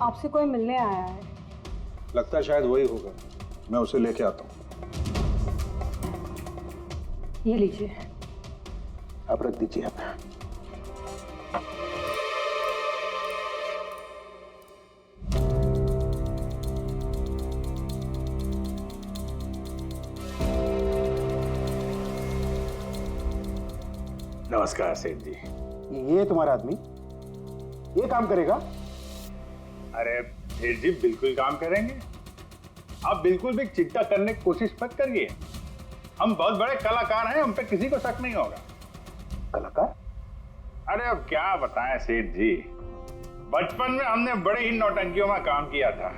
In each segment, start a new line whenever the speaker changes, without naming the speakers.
आपसे कोई मिलने आया है।
लगता है शायद वही होगा, मैं उसे लेके आता हूँ।
ये लीजिए।
आप रख दीजिए आप।
नमस्कार सेठ जी।
ये तुम्हारा आदमी ये काम करेगा?
अरे सेठ जी बिल्कुल काम करेंगे, आप बिल्कुल भी चिंता करने की कोशिश मत करिए। हम बहुत बड़े कलाकार हैं, हम पे किसी को शक नहीं होगा।
कलाकार?
अरे अब क्या बताएं सेठ जी, बचपन में हमने बड़े ही नौटंकियों में काम किया था।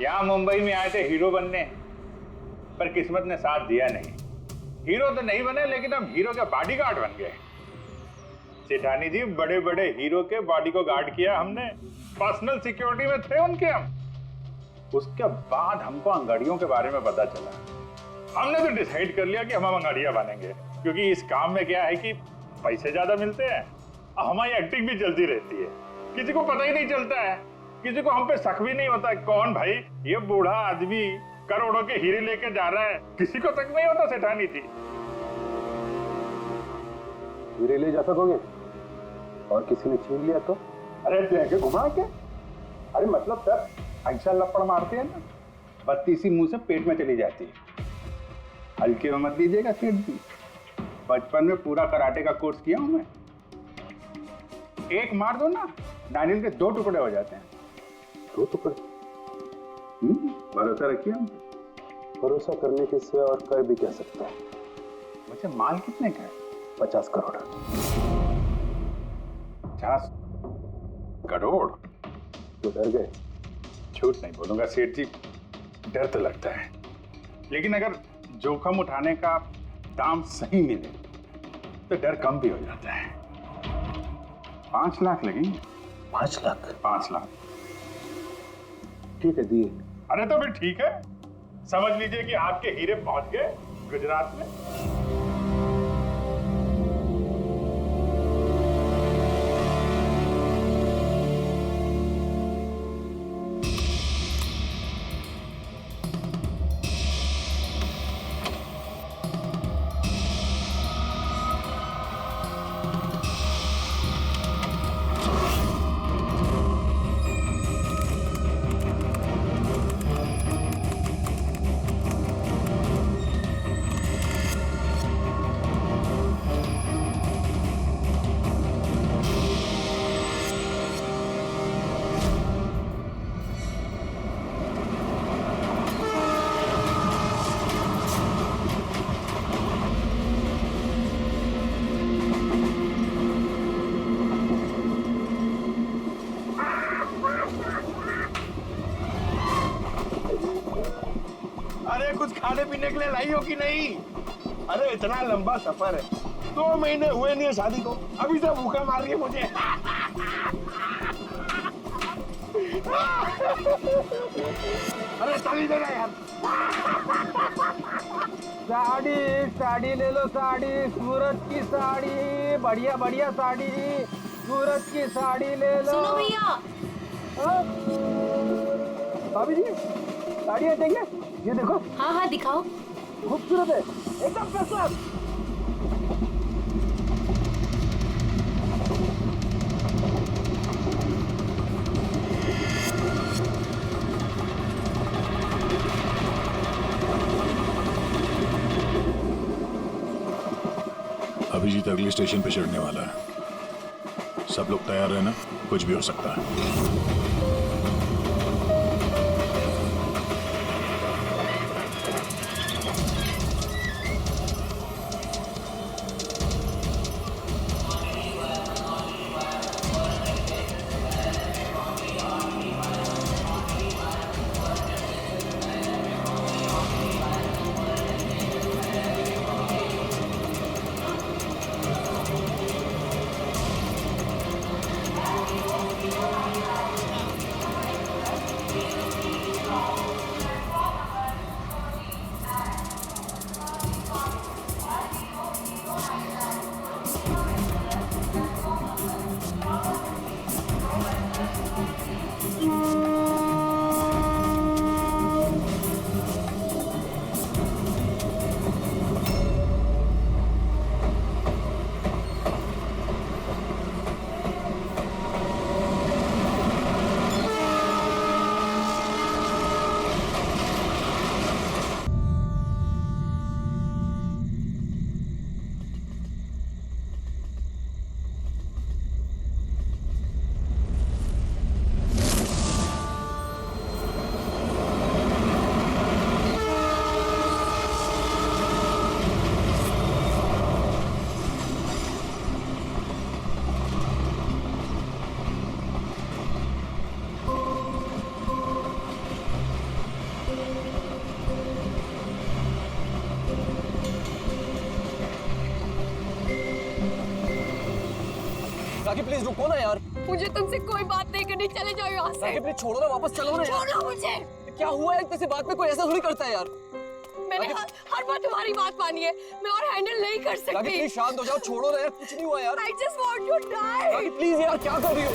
यहाँ मुंबई में आए थे हीरो बनने, पर किस्मत ने साथ दिया नहीं। हीरो तो नहीं बने, लेकिन हम हीरो के बॉडीगार्ड बन गए। सेठानी जी, बड़े बड़े हीरो के बॉडी को गार्ड किया हमने, पर्सनल सिक्योरिटी में थे उनके हम। उसके बाद हमको अंगाड़ियों के बारे में पता चला। हमने तो डिसाइड कर लिया कि हम अंगाड़िया बनेंगे, क्योंकि इस काम में क्या है कि पैसे ज्यादा मिलते हैं और हमारी एक्टिंग भी चलती रहती है। किसी को पता ही नहीं चलता है, किसी को हम पे शक भी नहीं होता कौन भाई ये बूढ़ा आदमी करोड़ों के हीरे लेके जा रहा है, किसी को शक नहीं होता सेठानी जी।
हीरे ले जा सकोगे और किसी ने छीन लिया तो?
अरे देखे घुमा के, अरे मतलब सर ऐसा लपड़ मारते हैं ना, बत्ती सी मुंह से पेट में चली जाती है। हल्के में मत लीजिएगा सेठ जी, बचपन में पूरा कराटे का कोर्स किया हूं मैं। एक मार दो ना, नारियल के 2 टुकड़े हो जाते हैं।
2 टुकड़े?
भरोसा रखिए हम।
भरोसा करने के सिवा और कर भी कह सकता है।
मुझे माल कितने का है?
50 करोड़।
50 करोड़?
तो डर गए?
झूठ नहीं बोलूंगा सेठ जी, डर तो लगता है, लेकिन अगर जोखिम उठाने का दाम सही मिले तो डर कम भी हो जाता है। 5 लाख लगेंगे।
5 लाख?
5 लाख।
ठीक है, दिए।
अरे तो फिर ठीक है, समझ लीजिए कि आपके हीरे पहुंच गए गुजरात में।
अरे कुछ खाने पीने के लिए लाई हो कि नहीं? अरे इतना लंबा सफर है, 2 महीने हुए नहीं है शादी को, अभी से भूखा मार रही है मुझे। अरे साड़ी देना यार।
साड़ी ले लो, साड़ी, सूरत की साड़ी, बढ़िया बढ़िया साड़ी, सूरत की साड़ी ले लो।
सुनो भैया।
भाभी जी साड़ियाँ चाहिए? ये देखो।
हाँ हाँ दिखाओ।
खूबसूरत है, एकदम फर्स्ट क्लास।
अभिजीत अगले स्टेशन पे चढ़ने वाला है, सब लोग तैयार रहना, कुछ भी हो सकता है।
राखी प्लीज रुको ना यार।
मुझे तुमसे कोई बात नहीं करनी, चले जाओ यहाँ से।
राखी प्लीज छोड़ो ना, वापस चलो ना यार।
छोड़ो मुझे।
क्या हुआ है, किसी बात पे कोई ऐसा थोड़ी करता है यार।
मैंने हर बार तुम्हारी बात मानी है, मैं और हैंडल नहीं कर
राखी
सकती।
प्लीज शांत हो जाओ, छोड़ो ना यार, कुछ नहीं हुआ यार।
I just want to die।
Rakhi please यार, क्या कर रही हो?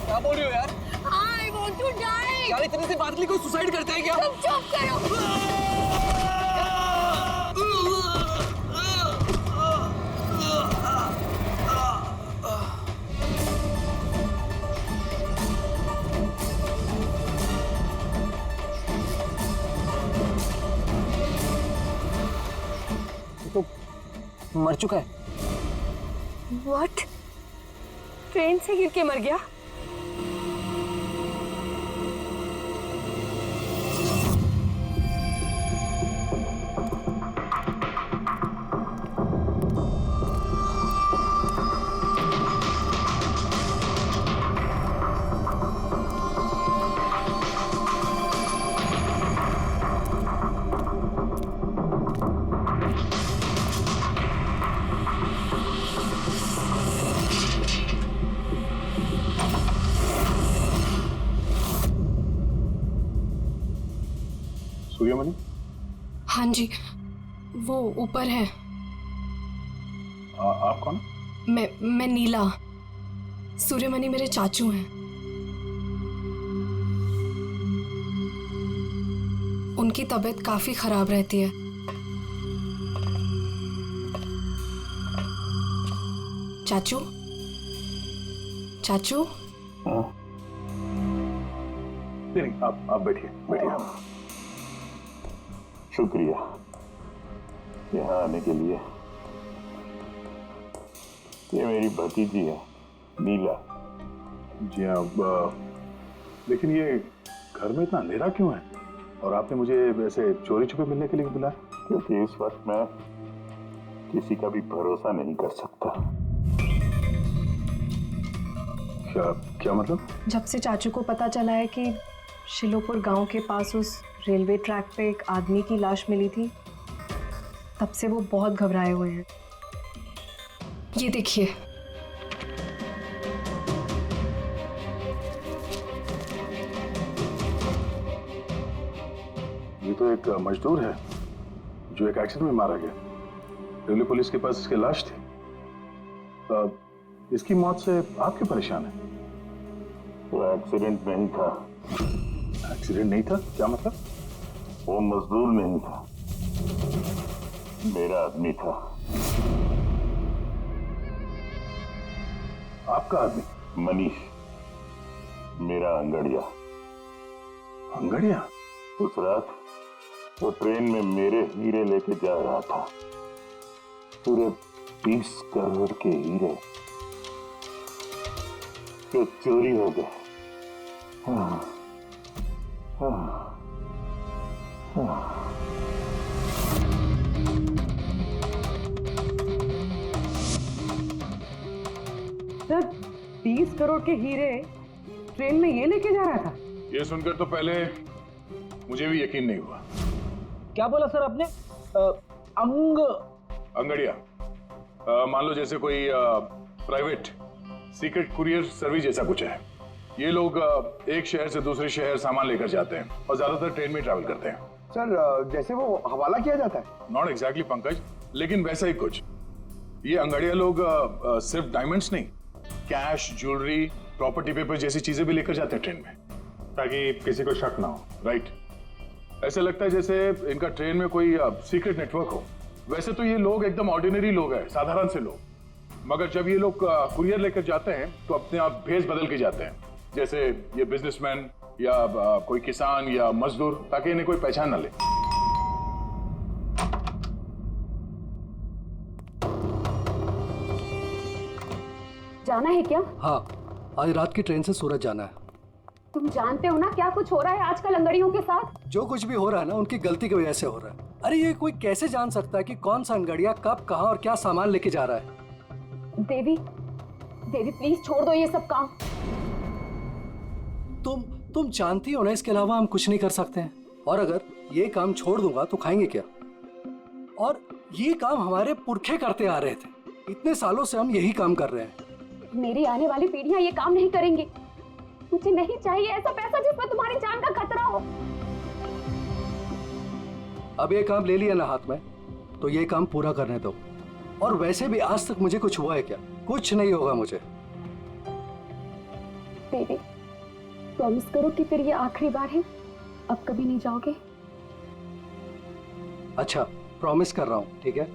क्या बोल रही हो यार?
I want to die।
यार इतने से बात के लिए कोई सुसाइड करता है क्या?
तुम चुप करो।
तो मर चुका है।
What? ट्रेन से गिर के मर गया?
सूर्यमणि?
हाँ जी, वो ऊपर है।
आप कौन?
मैं नीला। सूर्यमणि मेरे चाचू हैं। उनकी तबीयत काफी खराब रहती है। चाचू, चाचू।
नहीं, आप बैठिए बैठिए।
शुक्रिया यहाँ आने के लिए। ये मेरी भतीजी है नीला।
जी हाँ, लेकिन ये घर में इतना अंधेरा क्यों है? और आपने मुझे वैसे चोरी छुपे मिलने के लिए बुलाया?
क्योंकि इस वक्त मैं किसी का भी भरोसा नहीं कर सकता।
क्या मतलब?
जब से चाचू को पता चला है कि शिलोपुर गांव के पास उस रेलवे ट्रैक पे एक आदमी की लाश मिली थी, तब से वो बहुत घबराए हुए हैं।
ये देखिए।
ये तो एक मजदूर है जो एक एक्सीडेंट में मारा गया। रेलवे पुलिस के पास इसकी लाश थी। इसकी मौत से आप क्यों परेशान हैं?
वो एक्सीडेंट नहीं था।
एक्सीडेंट नहीं था? क्या मतलब?
वो मजदूर नहीं था, मेरा आदमी था।
आपका आदमी?
मनीष, मेरा अंगड़िया।
अंगड़िया?
उस रात वो ट्रेन में मेरे हीरे लेके जा रहा था। पूरे 20 करोड़ के हीरे जो चोरी हो गए।
सर, 20 करोड़ के हीरे ट्रेन में ये लेके जा रहा था?
ये सुनकर तो पहले मुझे भी यकीन नहीं हुआ।
क्या बोला सर आपने?
अंगड़िया, मान लो जैसे कोई प्राइवेट सीक्रेट कुरियर सर्विस जैसा कुछ है। ये लोग एक शहर से दूसरे शहर सामान लेकर जाते हैं और ज्यादातर ट्रेन में ट्रैवल करते हैं।
सर, जैसे वो हवाला किया जाता है?
नॉट एग्जैक्टली पंकज, लेकिन वैसा ही कुछ। ये अंगड़िया लोग सिर्फ डायमंड्स नहीं, कैश, ज्वेलरी, प्रॉपर्टी पेपर जैसी चीजें भी लेकर जाते हैं ट्रेन में, ताकि किसी को शक ना हो। राइट? ऐसा लगता है जैसे इनका ट्रेन में कोई सीक्रेट नेटवर्क हो। वैसे तो ये लोग एकदम ऑर्डिनरी लोग हैं, साधारण से लोग, मगर जब ये लोग कुरियर लेकर जाते हैं तो अपने आप भेष बदल के जाते हैं, जैसे ये बिजनेसमैन या कोई किसान या मजदूर, ताकि इन्हें कोई पहचान ना ले।
जाना है क्या?
हाँ,
आज रात की ट्रेन से सूरत जाना है।
तुम जानते हो ना क्या कुछ हो रहा है आजकल अंगड़ियों के साथ।
जो कुछ भी हो रहा है ना उनकी गलती की वजह से हो रहा है। अरे ये कोई कैसे जान सकता है कि कौन सा अंगड़िया कब कहाँ और क्या सामान लेके जा रहा है।
देवी, देवी प्लीज छोड़ दो ये सब काम।
तुम जानती हो ना, इसके अलावा हम कुछ नहीं कर सकते हैं। और अगर ये काम छोड़ दूंगा तो खाएंगे क्या? और ये काम हमारे पुरखे करते आ रहे थे, इतने सालों से हम यही काम कर रहे हैं।
मेरी आने वाली पीढ़ियां ये काम नहीं करेंगी। मुझे नहीं चाहिए ऐसा पैसा जिसमें तुम्हारी जान का खतरा हो।
अब ये काम ले लिया ना हाथ में, तो ये काम पूरा करने दो। और वैसे भी आज तक मुझे कुछ हुआ है क्या? कुछ नहीं होगा मुझे।
देवी प्रॉमिस करो कि फिर ये आखिरी बार है, अब कभी नहीं जाओगे।
अच्छा प्रॉमिस कर रहा हूँ, ठीक है।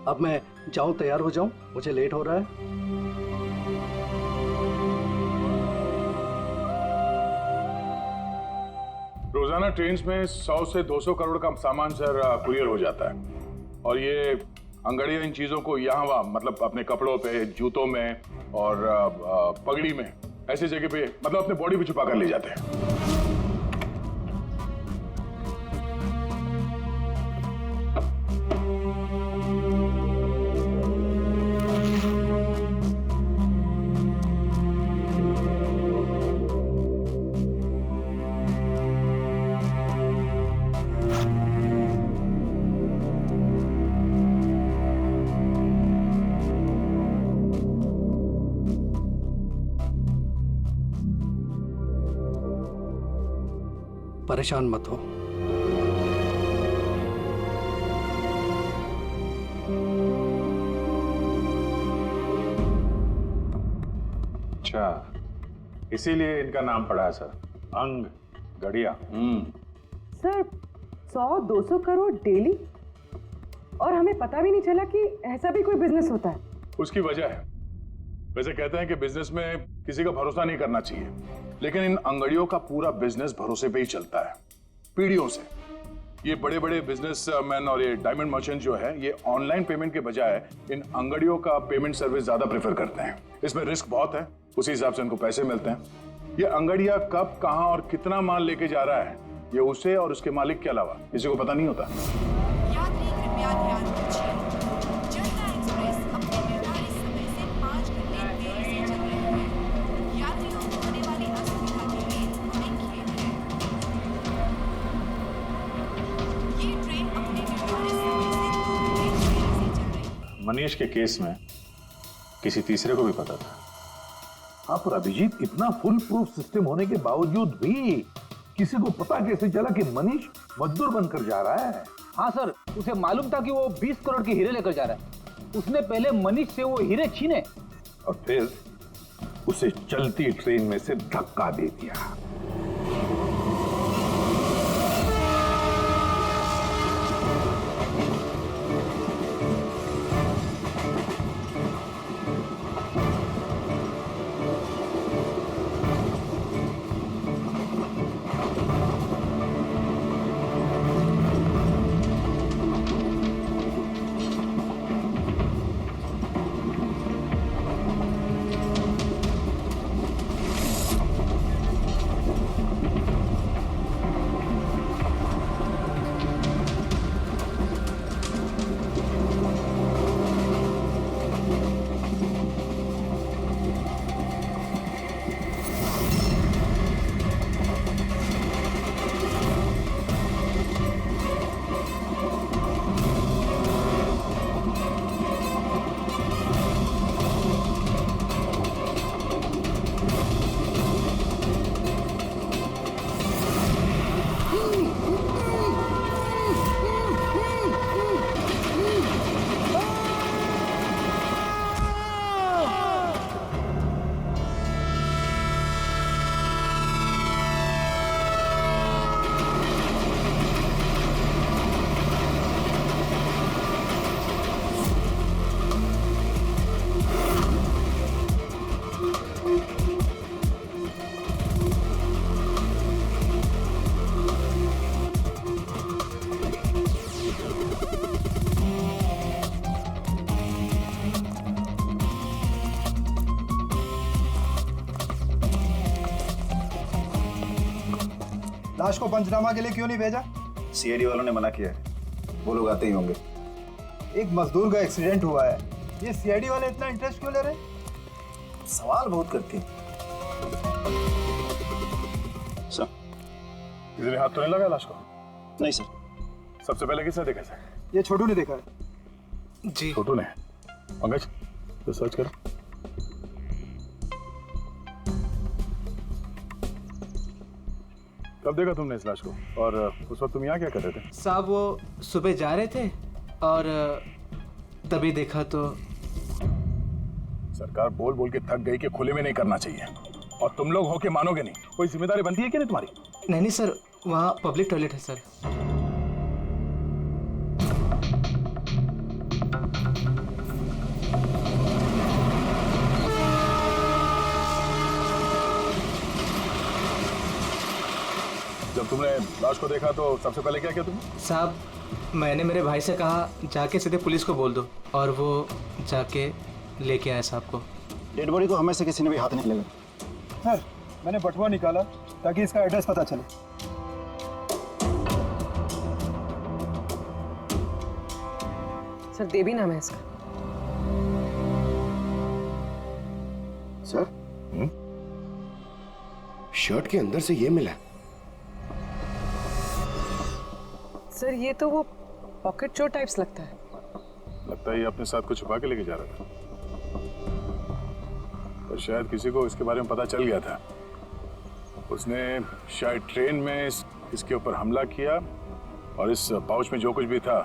अब मैं जाऊं, तैयार हो जाऊं, मुझे लेट हो रहा है।
रोजाना ट्रेन में 100 से 200 करोड़ का सामान सर कुरियर हो जाता है। और ये अंगड़िया इन चीजों को यहाँ वहाँ, मतलब अपने कपड़ों पे, जूतों में और पगड़ी में, ऐसी जगह पे, मतलब अपने बॉडी पे छुपा कर ले जाते हैं।
परेशान मत हो।
अच्छा, इसीलिए इनका नाम पड़ा है सर, अंग गड़िया।
सर 100-200 करोड़ डेली, और हमें पता भी नहीं चला कि ऐसा भी कोई बिजनेस होता है।
उसकी वजह है, वैसे कहते हैं कि बिजनेस में किसी का भरोसा नहीं करना चाहिए, लेकिन इन अंगड़ियों का पूरा बिजनेस भरोसे पे ही चलता है, पीढ़ियों से। ये बड़े बड़े बिजनेसमैन और ये डायमंड मर्चेंट जो है, ये ऑनलाइन पेमेंट के बजाय इन अंगड़ियों का पेमेंट सर्विस ज्यादा प्रेफर करते हैं। इसमें रिस्क बहुत है, उसी हिसाब से उनको पैसे मिलते हैं। ये अंगड़िया कब, कहां और कितना माल लेके जा रहा है, ये उसे और उसके मालिक के अलावा किसी को पता नहीं होता।
यात्री कृपया ध्यान दीजिए, जनता एक्सप्रेस अपने निर्धारित समय से 5 घंटे देरी से चल रही है। यात्रियों को होने वाली असुविधा के लिए हमें खेद है। ये ट्रेन अपने निर्धारित समय से 2 घंटे देरी से चल रही है।
मनीष के केस में किसी तीसरे को भी पता था।
हाँ पर अभिजीत, इतना फुल प्रूफ सिस्टम होने के बावजूद भी किसी को पता कैसे चला कि मनीष मजदूर बनकर जा रहा है?
हाँ सर, उसे मालूम था कि वो 20 करोड़ के हीरे लेकर जा रहा है। उसने पहले मनीष से वो हीरे छीने
और फिर उसे चलती ट्रेन में से धक्का दे दिया।
लाश को पंचनामा के लिए क्यों नहीं भेजा?
सीआईडी वालों ने मना किया है, वो लोग आते ही होंगे।
एक मजदूर का एक्सीडेंट हुआ है, ये सीआईडी वाले इतना इंटरेस्ट क्यों ले रहे?
सवाल बहुत करते हैं।
सर, किसी ने हाथ तो नहीं लगाया लाश को?
नहीं सर।
सबसे पहले किसने देखा सर?
ये छोटू ने देखा है।
जी
छोटू ने। पंकज, तो सर्च करो। कब देखा तुमने इस लाश को? और उस वक्त तुम यहाँ क्या कर रहे थे?
साहब वो सुबह जा रहे थे और तभी देखा तो।
सरकार बोल बोल के थक गई कि खुले में नहीं करना चाहिए, और तुम लोग हो के मानोगे नहीं। कोई जिम्मेदारी बनती है कि नहीं तुम्हारी?
नहीं सर, वहाँ पब्लिक टॉयलेट है सर।
जब तुमने लाश को देखा तो सबसे पहले क्या किया तुमने?
साहब मैंने मेरे भाई से कहा जाके सीधे पुलिस को बोल दो, और वो जाके लेके आया साहब को।
डेड बॉडी को हमें से किसी ने भी हाथ नहीं लगा।
सर, मैंने बटुआ निकाला ताकि इसका एड्रेस पता चले।
सर देवी नाम है इसका।
सर, शर्ट के अंदर से ये मिला।
सर ये तो वो पॉकेट चोर टाइप्स लगता है।
लगता है ये अपने साथ कुछ छुपा के लेके जा रहा था, और शायद किसी को इसके बारे में पता चल गया था। उसने शायद ट्रेन में इसके ऊपर हमला किया, और इस पाउच में जो कुछ भी था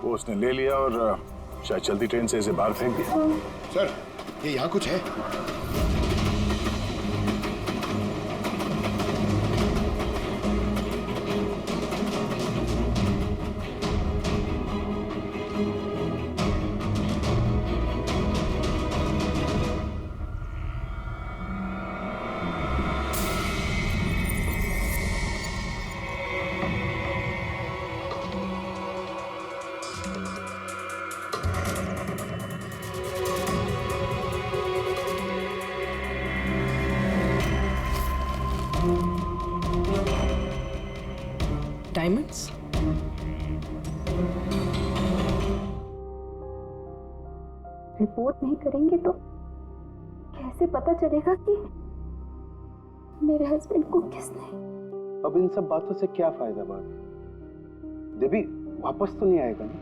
वो उसने ले लिया और शायद चलती ट्रेन से इसे बाहर फेंक दिया।
सर, ये यहाँ कुछ है।
डायमंड्स?
रिपोर्ट नहीं करेंगे तो कैसे पता चलेगा कि मेरे हस्बैंड को किसने?
अब इन सब बातों से क्या फायदा भाभी? देवी वापस तो नहीं आएगा ना?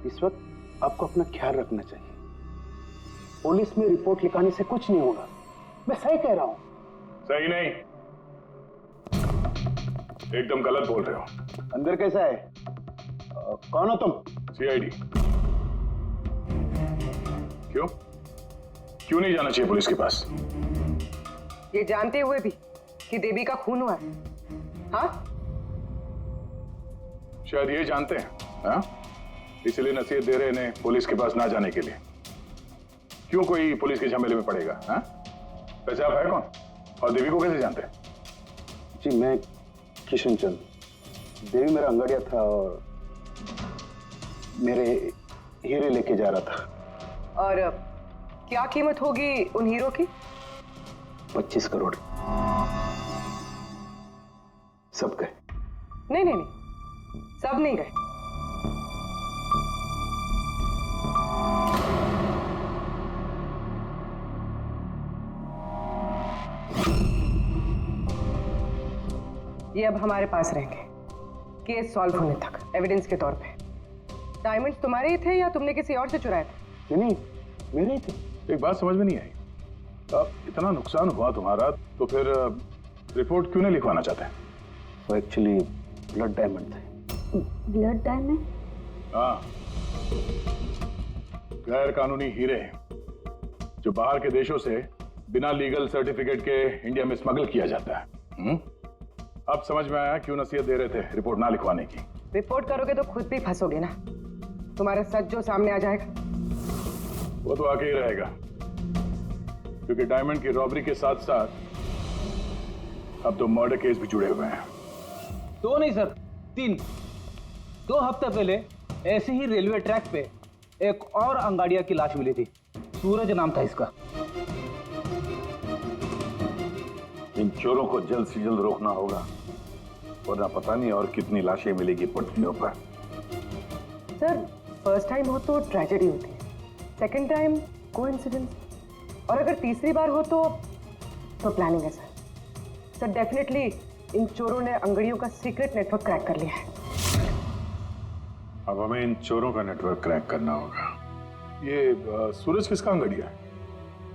इस वक्त आपको अपना ख्याल रखना चाहिए। पुलिस में रिपोर्ट लिखाने से कुछ नहीं होगा। मैं सही कह रहा हूँ।
सही नहीं, एकदम गलत बोल रहे हो।
अंदर कैसा है? कौन हो तुम?
सीआईडी। क्यों क्यों नहीं जाना चाहिए पुलिस के पास?
ये जानते हुए भी कि देवी का खून हुआ है? हाँ?
शायद ये जानते हैं, हाँ? इसलिए नसीहत दे रहे इन्हें पुलिस के पास ना जाने के लिए। क्यों कोई पुलिस के झमेले में पड़ेगा? हाँ? वैसे आप है कौन, और देवी को कैसे जानते हैं?
जी मैं किशन चंद। देवी मेरा अंगड़िया था और मेरे हीरे लेके जा रहा था।
और क्या कीमत होगी उन हीरो की?
25 करोड़। सब गए?
नहीं नहीं नहीं, सब नहीं गए। ये अब हमारे पास रहेंगे केस सॉल्व होने तक, एविडेंस के तौर पे। डायमंड्स तुम्हारे ही थे या तुमने किसी और से चुराए थे?
नहीं, मेरे ही थे।
एक बात समझ में नहीं आई, अब इतना नुकसान हुआ तुम्हारा तो फिर रिपोर्ट क्यों नहीं लिखवाना चाहते?
वो एक्चुअली ब्लड डायमंड थे।
Blood diamond?
हाँ, गैर कानूनी हीरे जो बाहर के देशों से बिना लीगल सर्टिफिकेट के इंडिया में स्मगल किया जाता है। अब समझ में आया क्यों नसीहत दे रहे थे रिपोर्ट ना लिखवाने की।
रिपोर्ट करोगे तो खुद भी फंसोगे ना, तुम्हारा सच जो सामने आ जाएगा।
वो तो आके ही रहेगा, क्योंकि डायमंड की रॉबरी के साथ साथ अब तो मर्डर केस भी जुड़े हुए हैं।
2 नहीं सर, 3। 2 हफ्ते पहले ऐसे ही रेलवे ट्रैक पे एक और अंगाड़िया की लाश मिली थी। सूरज नाम था इसका।
इन चोरों को जल्द से जल्द रोकना होगा, वरना पता नहीं और कितनी लाशें मिलेगी पटरियों पर।
सर फर्स्ट टाइम हो तो ट्रेजेडी होती है, सेकंड टाइम कोइंसिडेंस, और अगर तीसरी बार हो तो प्लानिंग है सर। सर डेफिनेटली इन चोरों ने अंगड़ियों का सीक्रेट नेटवर्क क्रैक कर लिया है।
अब हमें इन चोरों का नेटवर्क क्रैक करना होगा। ये सूरज किसका अंगड़िया है?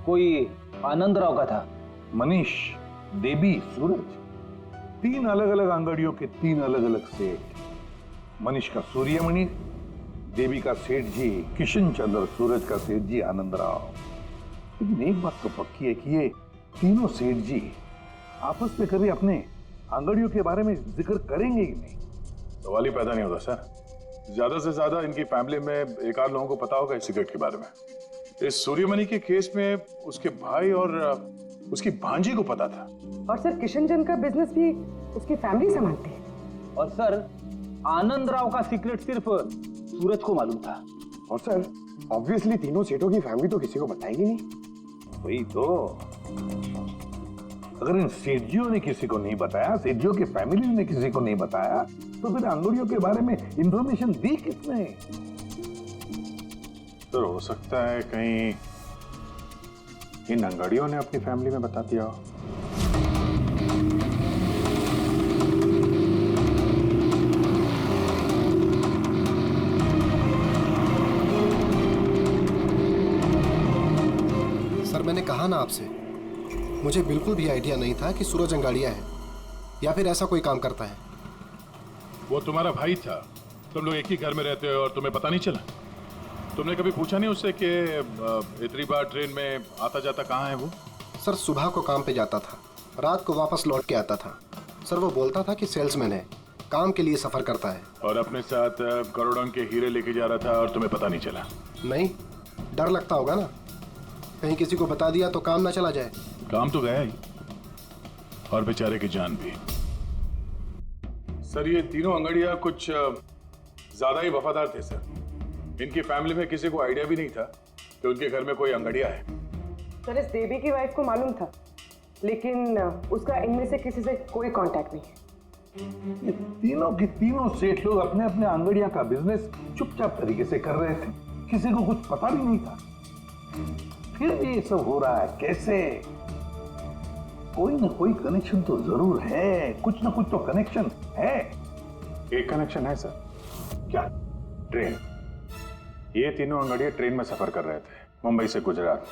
कोई आनंद राव का था।
मनीष, देवी, सूरज, 3 अलग अलग अंगड़ियों के 3 अलग अलग सेठ। मनीष का सूर्यमणि, देवी का सेठ जी किशन चंद्र, सूरज का सेठ जी आनंद राव। लेकिन एक बात तो पक्की है कि ये तीनों सेठ जी आपस में कभी अपने अंगड़ियों के बारे में जिक्र करेंगे ही नहीं।
सवाल ही पैदा नहीं होता सर। ज्यादा से ज्यादा इनकी फैमिली में एक आध लोगों को पता होगा इस सिगरेट के बारे में। इस सूर्यमणि के केस में उसके भाई और उसकी भांजी को पता था।
और सर किशन चंद का बिजनेस भी उसकी फैमिली संभालती है।
और सर आनंद राव का सीक्रेट सिर्फ सूरज को मालूम था।
और सर ऑब्वियसली तीनों सेठों की फैमिली तो किसी को बताएगी नहीं।
वही तो, अगर इन सेठियों ने किसी को नहीं बताया, सेठियों की फैमिली ने किसी को नहीं बताया, तो फिर अंगड़ियों के बारे में इंफॉर्मेशन दी किसने?
तो हो सकता है कहीं इन अंगड़ियों ने अपनी फैमिली में बता दिया हो।
सर मैंने कहा ना आपसे, मुझे बिल्कुल भी आइडिया नहीं था कि सूरज अंगाड़िया है या फिर ऐसा कोई काम करता है।
वो तुम्हारा भाई था, तुम लोग एक ही घर में रहते हो और तुम्हें पता नहीं चला? तुमने कभी पूछा नहीं उससे कि इतनी बार ट्रेन में आता जाता कहाँ है वो?
सर सुबह को काम पे जाता था, रात को वापस लौट के आता था। सर वो बोलता था कि सेल्समैन है, काम के लिए सफर करता है।
और अपने साथ करोड़ों के हीरे लेके जा रहा था और तुम्हें पता नहीं चला?
नहीं, डर लगता होगा ना, कहीं किसी को बता दिया तो काम ना चला जाए।
काम तो गया ही, और बेचारे की जान भी। सर ये तीनों अंगड़िया कुछ ज्यादा ही वफादार थे सर। इनकी फैमिली में किसी को आइडिया भी नहीं था कि उनके घर में कोई अंगड़िया है।
सर इस देवी की वाइफ को मालूम था, लेकिन उसका इनमें से किसी से कोई कांटेक्ट नहीं है।
ये तीनों के तीनों सेठ लोग अपने अपने अंगड़िया का बिजनेस चुपचाप तरीके से कर रहे थे, किसी को कुछ पता भी नहीं था। फिर भी ये सब हो रहा है कैसे? कोई ना कोई कनेक्शन तो जरूर है, कुछ ना कुछ तो कनेक्शन है।
एक कनेक्शन है सर।
क्या?
ट्रेन। ये तीनों अंगड़िया ट्रेन में सफर कर रहे थे मुंबई से गुजरात,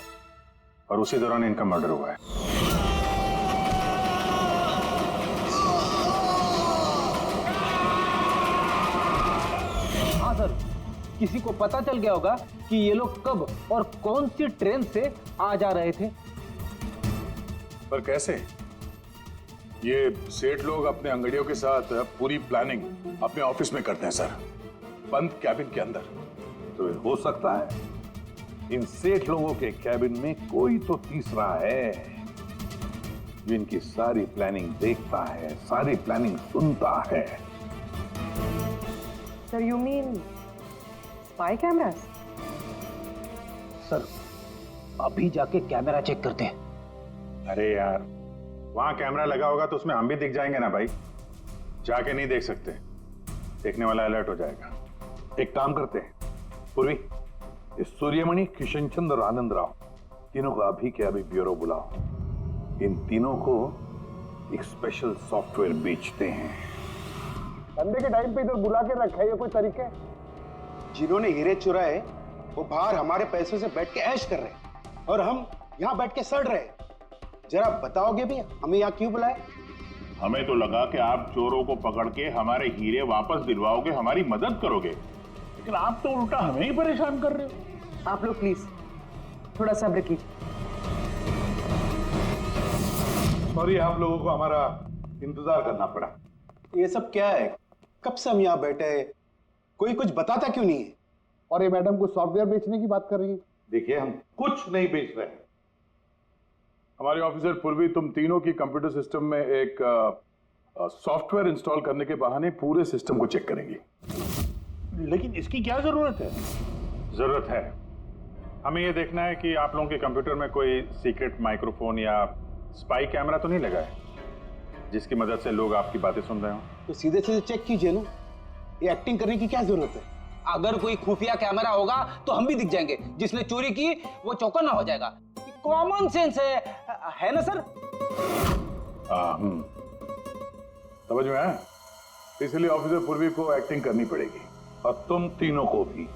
और उसी दौरान इनका मर्डर हुआ है।
हाँ सर, किसी को पता चल गया होगा कि ये लोग कब और कौन सी ट्रेन से आ जा रहे थे।
पर कैसे? ये सेठ लोग अपने अंगड़ियों के साथ पूरी प्लानिंग अपने ऑफिस में करते हैं सर, बंद कैबिन के अंदर।
तो हो सकता है इन सेठ लोगों के कैबिन में कोई तो तीसरा है जो इनकी सारी प्लानिंग देखता है, सारी प्लानिंग सुनता है।
Sir you mean spy cameras?
Sir अभी जाके कैमरा चेक करते हैं।
अरे यार वहां कैमरा लगा होगा तो उसमें हम भी दिख जाएंगे ना भाई। जाके नहीं देख सकते, देखने वाला अलर्ट हो जाएगा।
एक काम करते हैं पूर्वी, इस सूर्यमणि, किशन चंद्र और आनंद राव तीनों को अभी के अभी ब्यूरो बुलाओ। इन तीनों को एक स्पेशल सॉफ्टवेयर बेचते हैं।
धंधे के टाइम पे इधर बुला के रखा है, ये कोई तरीका है? जिन्होंने हीरे चुराए वो बाहर हमारे पैसों से बैठ के ऐश कर रहे हैं और हम यहाँ बैठ के सड़ रहे हैं। जरा बताओगे भी हमें यहाँ क्यों बुलाए?
हमें तो लगा कि आप चोरों को पकड़ के हमारे हीरे वापस दिलवाओगे, हमारी मदद करोगे, लेकिन आप तो उल्टा हमें ही परेशान कर रहे हो।
आप लोग प्लीज थोड़ा सब्र कीजिए।
सॉरी आप लोगों को हमारा इंतजार करना पड़ा।
ये सब क्या है? कब से हम यहाँ बैठे हैं, कोई कुछ बताता क्यों नहीं है? और ये मैडम को सॉफ्टवेयर बेचने की बात कर रही है।
देखिए हम कुछ नहीं बेच रहे हैं।
हमारे ऑफिसर पूर्वी तुम तीनों की कंप्यूटर सिस्टम में एक सॉफ्टवेयर इंस्टॉल करने के बहाने पूरे सिस्टम को चेक करेंगी।
लेकिन इसकी क्या जरूरत है? जरूरत है। हमें यह देखना है कि आप लोगों के कंप्यूटर में कोई सीक्रेट माइक्रोफोन या स्पाई कैमरा तो नहीं लगा है, जिसकी मदद से लोग आपकी बातें सुन रहे हो?
तो सीधे सीधे चेक कीजिए ना, ये एक्टिंग करने की क्या जरूरत है?
अगर कोई खुफिया कैमरा होगा तो हम भी दिख जाएंगे, जिसने चोरी की वो चौकन्ना हो जाएगा। कॉमन सेंस है ना सर?
समझ में आया? इसलिए ऑफिसर पूर्वी को एक्टिंग करनी पड़ेगी और तुम तीनों को भी।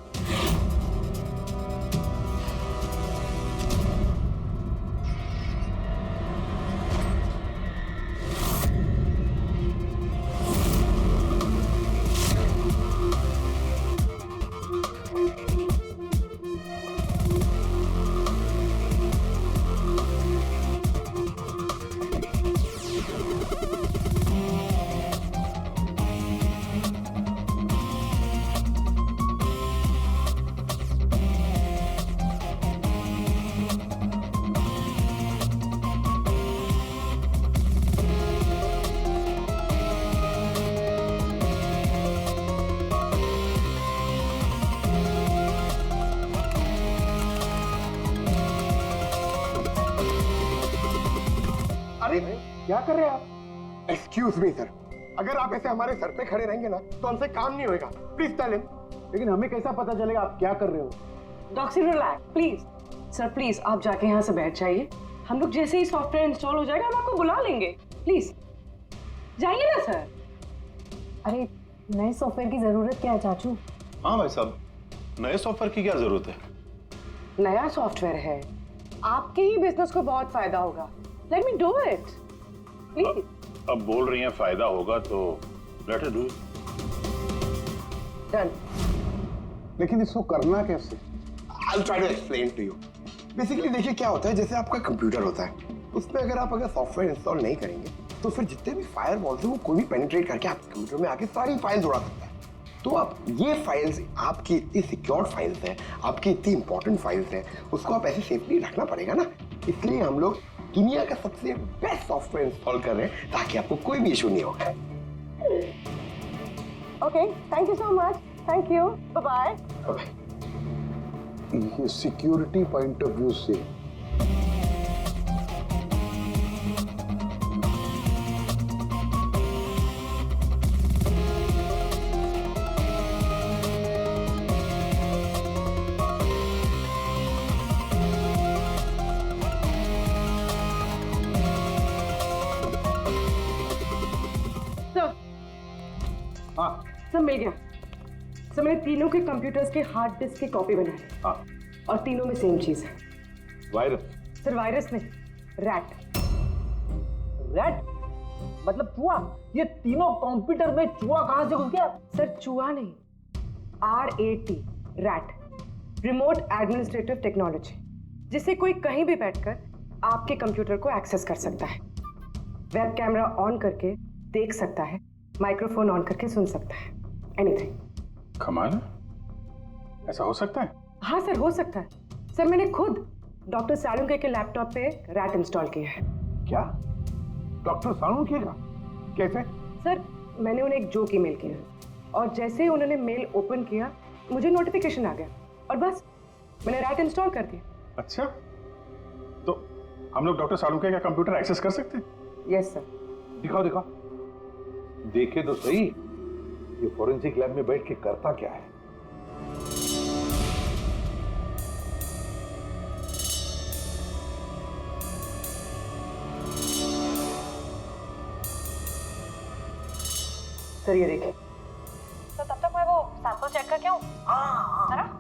अरे क्या कर रहे हैं आप? एक्सक्यूज मी सर, अगर आप ऐसे हमारे सर पे खड़े रहेंगे ना तो हमसे काम नहीं होएगा। Please tell him.
लेकिन हमें कैसा पता चलेगा आप क्या कर रहे हो?
Doctor relax please. Sir please आप जाके यहाँ से बैठ जाइए। हम लोग जैसे ही सॉफ्टवेयर इंस्टॉल हो जाएगा हम आपको बुला लेंगे। प्लीज जाइए ना सर।
अरे नए सॉफ्टवेयर की जरूरत क्या है चाचू?
हाँ भाई साहब, नए सॉफ्टवेयर की क्या जरूरत है?
नया सॉफ्टवेयर है, आपके ही बिजनेस को बहुत फायदा होगा। Let me do it please.
अब बोल रही हैं फायदा होगा तो let us do it.
Done.
लेकिन इसको करना कैसे? I'll try to explain to you. Basically देखिए क्या होता है, जैसे आपका कंप्यूटर होता है, उसमें अगर सॉफ्टवेयर इंस्टॉल नहीं करेंगे तो फिर जितने भी फायरवॉल्स हैं वो कोई भी पेनिट्रेट करके आपके कंप्यूटर में आके सारी फाइल्स उड़ा सकता है। तो आप ये फाइल्स, आपकी इतनी सिक्योर्ड फाइल्स हैं, आपकी इतनी इंपॉर्टेंट फाइल्स हैं, उसको आप ऐसे सेफली रखना पड़ेगा ना। इसलिए हम लोग दुनिया का सबसे बेस्ट सॉफ्टवेयर इंस्टॉल कर रहे हैं ताकि आपको कोई भी इशू नहीं होगा।
Okay, thank you so much. Thank you, bye bye.
ये सिक्योरिटी पॉइंट ऑफ व्यू से
सब मिल गया। सब मैंने तीनों के कंप्यूटर्स के हार्ड डिस्क की कॉपी बनाई।
हाँ।
और तीनों में सेम चीज है।
वायरस?
सर वायरस नहीं, रैट।
रैट मतलब चूहा? ये तीनों कंप्यूटर में चूहा कहां से घुस गया?
सर चूहा नहीं, RAT, rat, remote administrative technology, जिससे कोई कहीं भी बैठकर आपके कंप्यूटर को एक्सेस कर सकता है। वेब कैमरा ऑन करके देख सकता है, माइक्रोफोन ऑन करके सुन सकता है, एनीथिंग।
कमाल है, ऐसा हो सकता है?
हाँ सर, हो सकता है। सर मैंने खुद डॉक्टर सालुंके के लैपटॉप पे रैट इंस्टॉल किया है।
क्या? डॉक्टर सालुंके का? कैसे?
सर मैंने उन्हें एक जोक ईमेल किया और जैसे ही उन्होंने मेल ओपन किया मुझे नोटिफिकेशन आ गया और बस मैंने रैट इंस्टॉल कर दिया।
अच्छा, तो हम लोग डॉक्टर सालुंके का कंप्यूटर एक्सेस कर सकते हैं?
Yes sir.
दिखाओ दिखाओ, देखे तो सही ये फॉरेंसिक लैब में बैठ के करता क्या है।
सर ये देखिए।
तो तब तक मैं वो सैंपल चेक करके आऊं? है ना?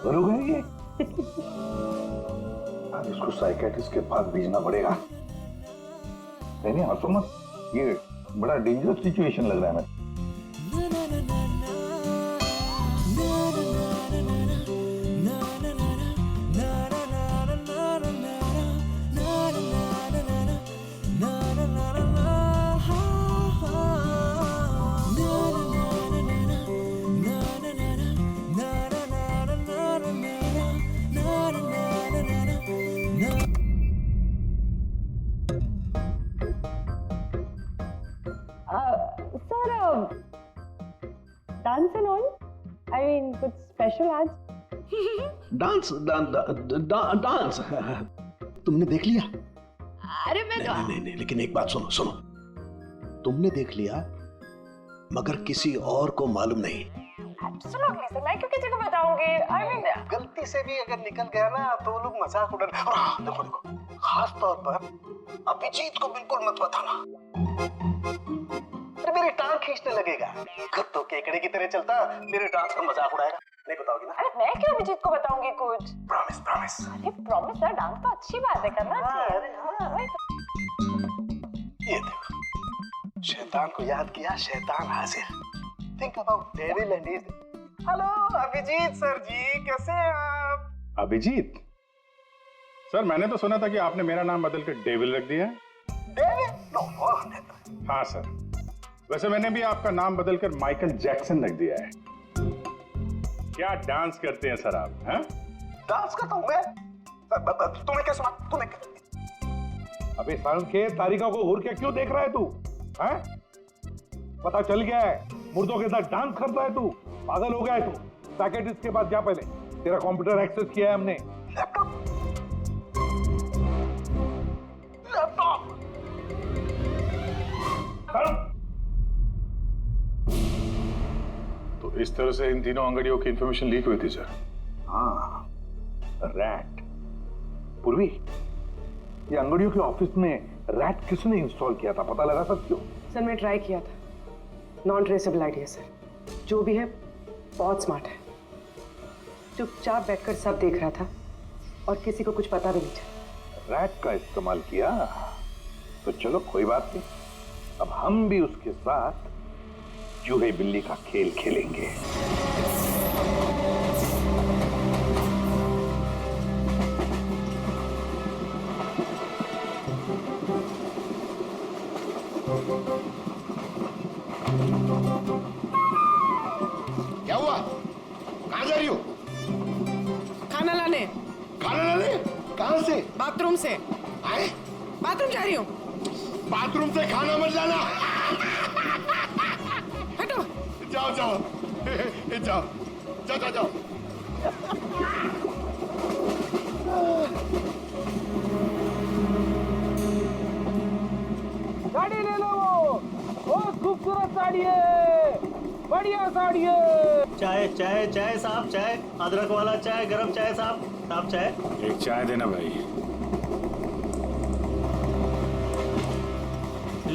पागल हो गए ये? आज इसको साइकेट्रिस्ट के पास भेजना पड़ेगा। नहीं हंसो मत, ये बड़ा डेंजरस सिचुएशन लग रहा है मुझे।
Sir dance and all, I mean कुछ स्पेशल आज?
डांस डांस तुमने देख लिया?
अरे मैं तो
नहीं, लेकिन एक बात सुनो, तुमने देख लिया मगर किसी और को मालूम नहीं।
एब्सोल्युटली सर, मैं क्यों किसी को बताऊंगी? आई मीन
गलती से भी अगर निकल गया ना तो वो लोग मजाक उड़ा। देखो खास तौर पर अभिजीत को बिल्कुल मत बताना, अरे मेरी टांग खींचने लगेगा। तो केकड़े की तरह चलता मेरे डांस का मजाक उड़ाएगा। नहीं बताओगी ना?
अरे मैं क्यों अभिजीत को बताऊंगी कुछ?
प्रॉमिस।
अरे प्रॉमिस सर, डांस तो अच्छी बात है, करना चाहिए।
ये देखो, शैतान को याद किया, शैतान हाजिर। Think about devil and his. Hello Abhijit sir ji, कैसे हैं आप?
अभिजीत सर, मैंने तो सुना था कि आपने मेरा नाम बदल कर डेविल रख दिया है।
डेविल? नो।
हाँ सर, वैसे मैंने भी आपका नाम बदलकर माइकल जैक्सन रख दिया है। क्या डांस करते हैं सर आप? हैं?
डांस करता हूँ मैं? तुम्हें क्या सुना?
अबे सारण के तारिका को घूर के क्यों देख रहा है तू? हैं? पता चल गया है मुर्दों के साथ डांस करता है तू। पागल हो गया है तू। साइकियाट्रिस्ट के पास जा पहले, तेरा कंप्यूटर एक्सेस किया है हमने। लैपटॉप
तो इस तरह से इन तीनों अंगड़ियों की इंफॉर्मेशन लीक हुई थी सर।
हाँ, रैट। पूर्वी, ये अंगड़ियों के ऑफिस में रैट किसने इंस्टॉल किया था, पता लगा सकते हो?
सर मैं ट्राई किया था, नॉन ट्रेसेबल आइडिया सर। जो भी है बहुत स्मार्ट है, चुपचाप बैठकर सब देख रहा था और किसी को कुछ पता भी नहीं चला।
रैट का इस्तेमाल किया तो चलो कोई बात नहीं, अब हम भी उसके साथ चूहे बिल्ली का खेल खेलेंगे।
क्या हुआ? कहाँ जा रही हो?
खाना लाने।
खाना लाने? कहाँ से?
बाथरूम से।
आए?
बाथरूम जा रही हूँ।
बाथरूम से खाना मत लाना।
हटो।
जाओ जाओ।
साड़ी ले लो, बहुत खूबसूरत साड़ी है, बढ़िया साड़ी है।
चाय चाय चाय साहब, चाय अदरक वाला चाय, गरम चाय साहब चाय।
एक चाय देना भाई।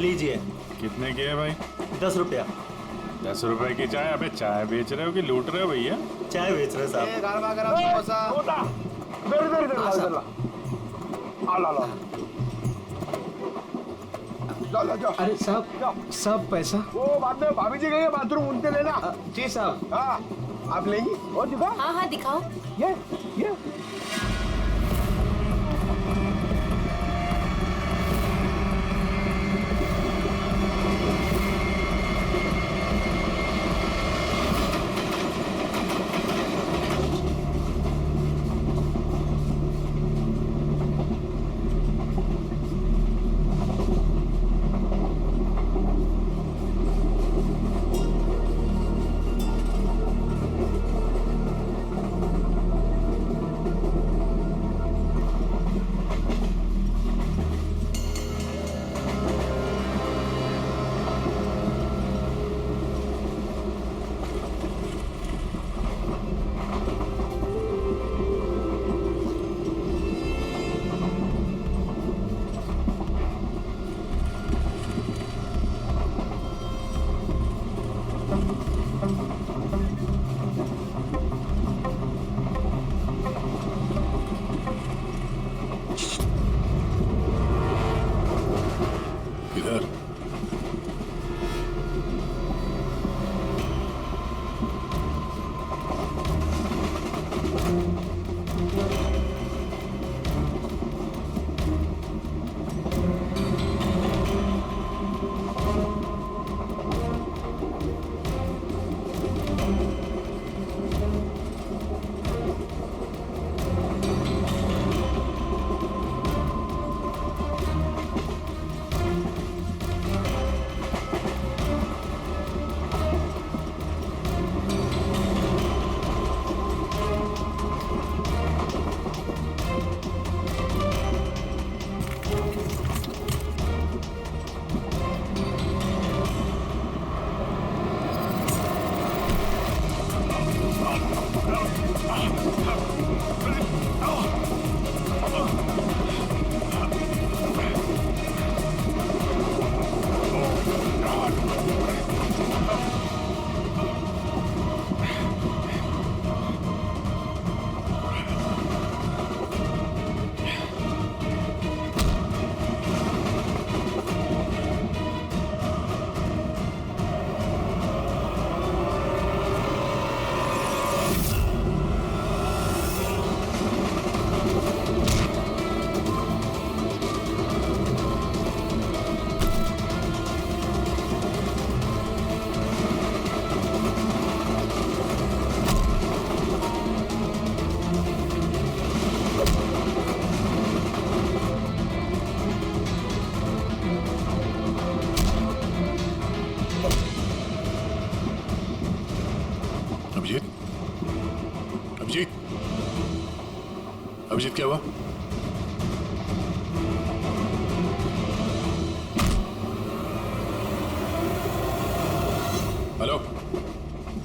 लीजिए।
कितने की है भाई?
10 रुपया।
10 रुपए की चाय? अबे चाय बेच रहे हो कि लूट रहे हो भैया?
चाय बेच रहे साहब।
जाओ।
अरे साहब पैसा।
वो बाद में भाभी जी गई बाथरूम, उनसे लेना।
जी साहब।
हाँ, आप लेंगी? और दिखाओ।
हाँ दिखाओ।
ये
अभिजीत, अभिजीत क्या हुआ? हेलो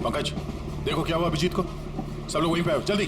पंकज, देखो क्या हुआ अभिजीत को। सब लोग वहीं पे आओ जल्दी।